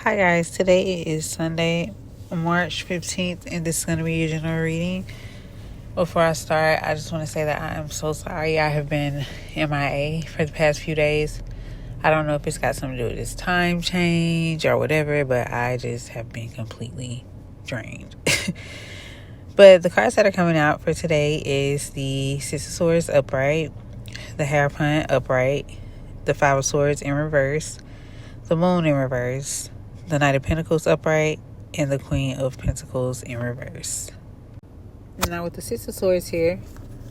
Hi guys, today is Sunday, March 15th, and this is going to be your general reading. Before I start, I just want to say that I am so sorry. I have been MIA for the past few days. I don't know if it's got something to do with this time change or whatever, but I just have been completely drained. But the cards that are coming out for today is the Six of Swords upright, the Hierophant upright, the Five of Swords in reverse, the Moon in reverse, the Knight of Pentacles upright, and the Queen of Pentacles in reverse. Now with the Six of Swords here,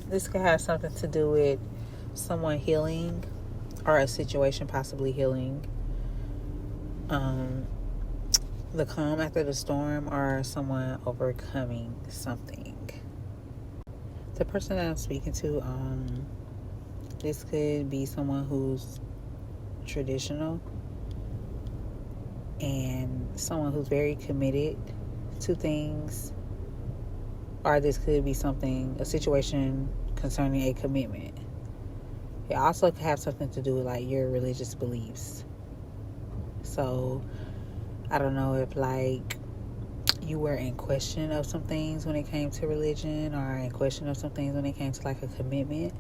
this could have something to do with someone healing or a situation possibly healing. The calm after the storm, or someone overcoming something. The person that I'm speaking to, this could be someone who's traditional and someone who's very committed to things, or this could be a situation concerning a commitment. It also could have something to do with like your religious beliefs. So I don't know if like you were in question of some things when it came to religion, or in question of some things when it came to like a commitment,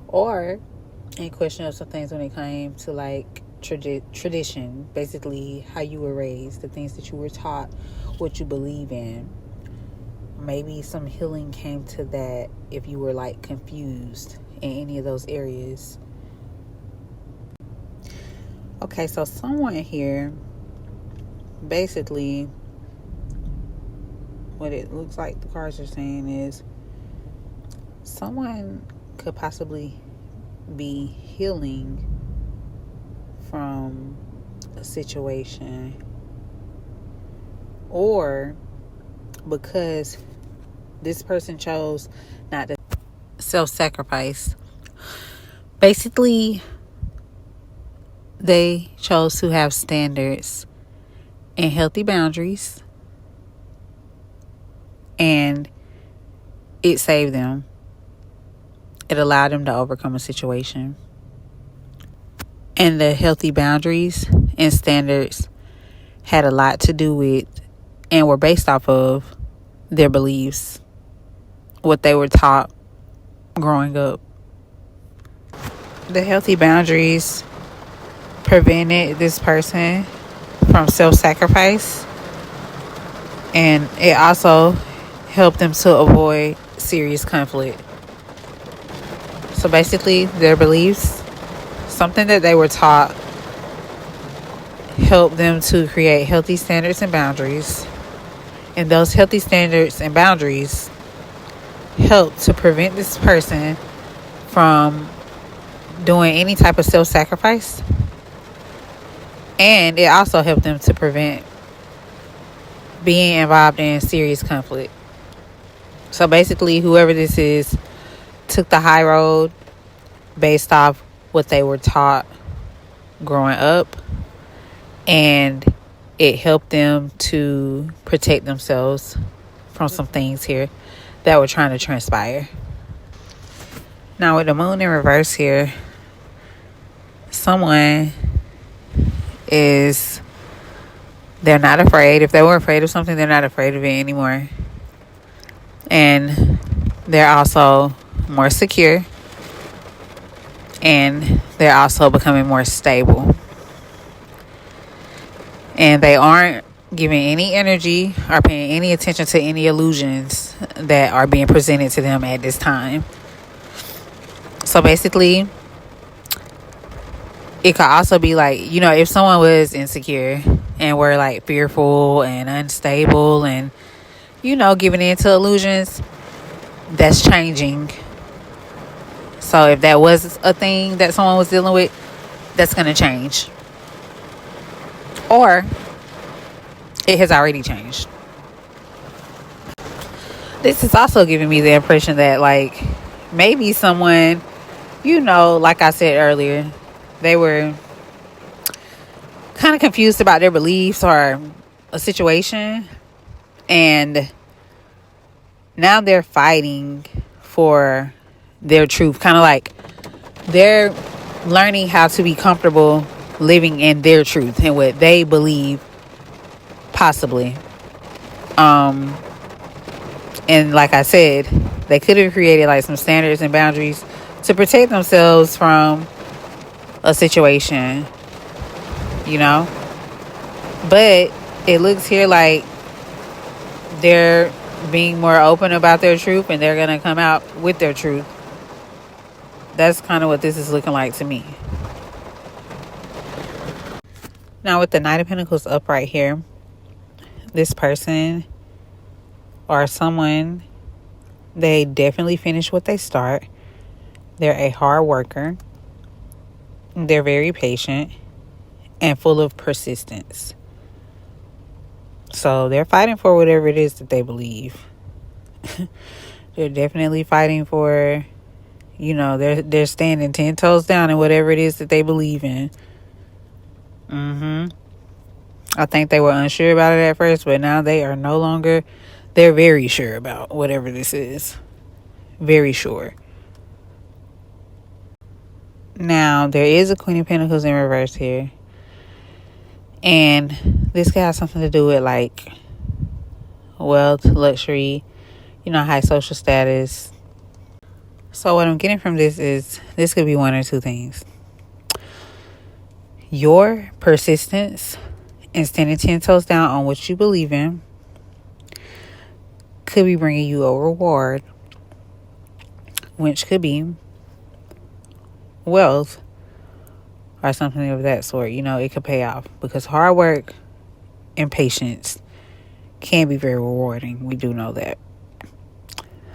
or in question of some things when it came to like tradition, basically how you were raised, the things that you were taught, what you believe in. Maybe some healing came to that if you were like confused in any of those areas. Okay, so someone here, basically what it looks like the cards are saying is someone could possibly be healing from a situation, or because this person chose not to self-sacrifice. Basically, they chose to have standards and healthy boundaries, and it saved them. It allowed them to overcome a situation. And the healthy boundaries and standards had a lot to do with and were based off of their beliefs, what they were taught growing up. The healthy boundaries prevented this person from self-sacrifice, and it also helped them to avoid serious conflict. So basically, their beliefs, something that they were taught, helped them to create healthy standards and boundaries. And those healthy standards and boundaries helped to prevent this person from doing any type of self-sacrifice. And it also helped them to prevent being involved in serious conflict. So basically, whoever this is took the high road based off what they were taught growing up, and it helped them to protect themselves from some things here that were trying to transpire. Now with the moon in reverse here, someone they're not afraid. If they were afraid of something, they're not afraid of it anymore. And they're also more secure, and they're also becoming more stable. And they aren't giving any energy or paying any attention to any illusions that are being presented to them at this time. So basically, it could also be like, if someone was insecure and were like fearful and unstable and, giving in to illusions, that's changing. So if that was a thing that someone was dealing with, that's going to change. Or it has already changed. This is also giving me the impression that like maybe someone, like I said earlier, they were kind of confused about their beliefs or a situation, and now they're fighting for their truth. Kind of like they're learning how to be comfortable living in their truth and what they believe possibly. And like I said, they could have created like some standards and boundaries to protect themselves from a situation, you know. But it looks here like they're being more open about their truth, and they're gonna come out with their truth. That's kind of what this is looking like to me. Now with the Knight of Pentacles up right here, this person or someone, they definitely finish what they start. They're a hard worker. They're very patient and full of persistence. So they're fighting for whatever it is that they believe. They're definitely fighting for, they're standing 10 toes down in whatever it is that they believe in. I think they were unsure about it at first, but now they are no longer. They're very sure about whatever this is. Very sure. Now, there is a Queen of Pentacles in reverse here. And this could have something to do with like wealth, luxury, high social status. So what I'm getting from this is this could be one or two things. Your persistence and standing 10 toes down on what you believe in could be bringing you a reward, which could be wealth or something of that sort. It could pay off because hard work and patience can be very rewarding. We do know that.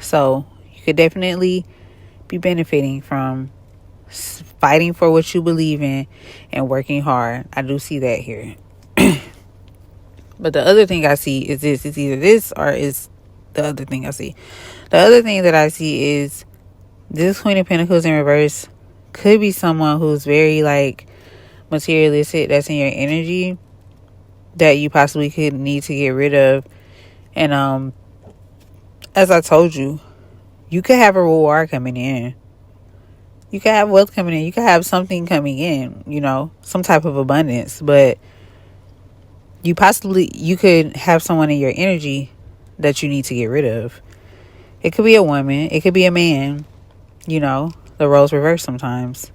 So you could definitely be benefiting from fighting for what you believe in and working hard. I do see that here. But the other thing I see is this. It's either this or is the other thing I see. The other thing that I see is this Queen of Pentacles in reverse could be someone who's very like materialistic, that's in your energy, that you possibly could need to get rid of. And as I told you, you could have a reward coming in. You could have wealth coming in. You could have something coming in, some type of abundance. But you could have someone in your energy that you need to get rid of. It could be a woman. It could be a man. The roles reverse sometimes.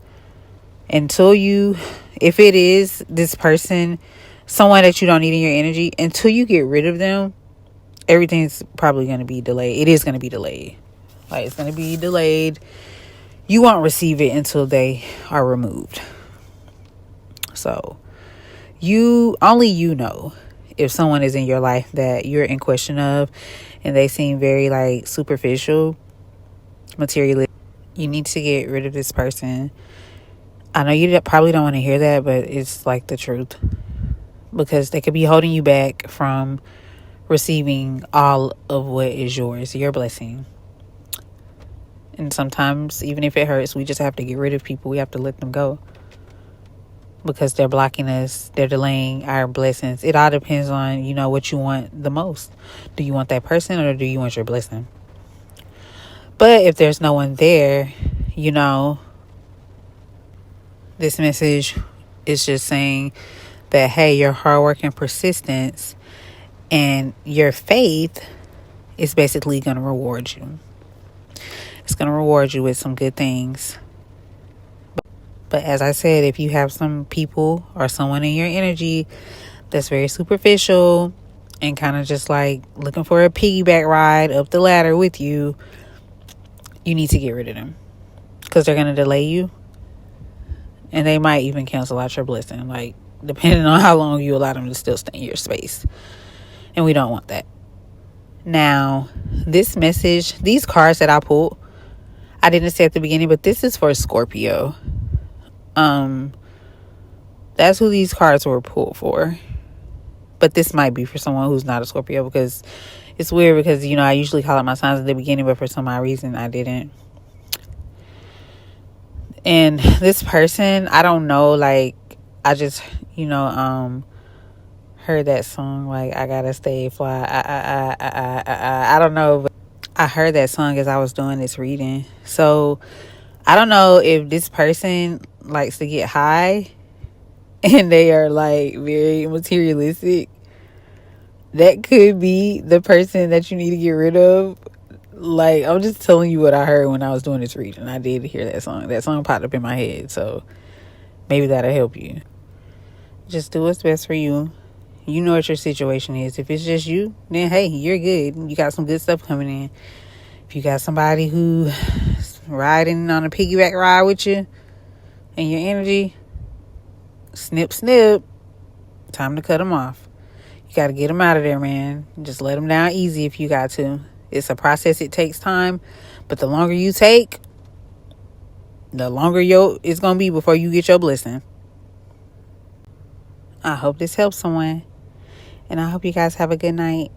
If it is this person, someone that you don't need in your energy, until you get rid of them, everything's probably going to be delayed. It is going to be delayed. Like, it's going to be delayed. You won't receive it until they are removed. So, only you know if someone is in your life that you're in question of and they seem very like superficial, materialistic. You need to get rid of this person. I know you probably don't want to hear that, but it's like the truth, because they could be holding you back from receiving all of what is yours, your blessing. And sometimes, even if it hurts, we just have to get rid of people. We have to let them go because they're blocking us. They're delaying our blessings. It all depends on, what you want the most. Do you want that person or do you want your blessing? But if there's no one there, this message is just saying that, hey, your hard work and persistence and your faith is basically going to reward you. It's going to reward you with some good things. But as I said, if you have some people or someone in your energy that's very superficial and kind of just like looking for a piggyback ride up the ladder with you, you need to get rid of them because they're going to delay you. And they might even cancel out your blessing, like depending on how long you allow them to still stay in your space. And we don't want that. Now, this message, these cards that I pulled, I didn't say at the beginning, but this is for Scorpio. That's who these cards were pulled for. But this might be for someone who's not a Scorpio, because it's weird because, I usually call out my signs at the beginning, but for some odd reason I didn't. And this person, I don't know, like, I just, heard that song, like, I gotta stay fly. I don't know, but I heard that song as I was doing this reading. So I don't know if this person likes to get high and they are like very materialistic, that could be the person that you need to get rid of. Like, I'm just telling you what I heard when I was doing this reading. I did hear that song. That song popped up in my head, so maybe that'll help you. Just do what's best for you. You know what your situation is. If it's just you, then hey, you're good. You got some good stuff coming in. If you got somebody who's riding on a piggyback ride with you and your energy, snip, snip. Time to cut them off. You got to get them out of there, man. Just let them down easy if you got to. It's a process. It takes time. But the longer you take, the longer it's going to be before you get your blessing. I hope this helps someone. And I hope you guys have a good night.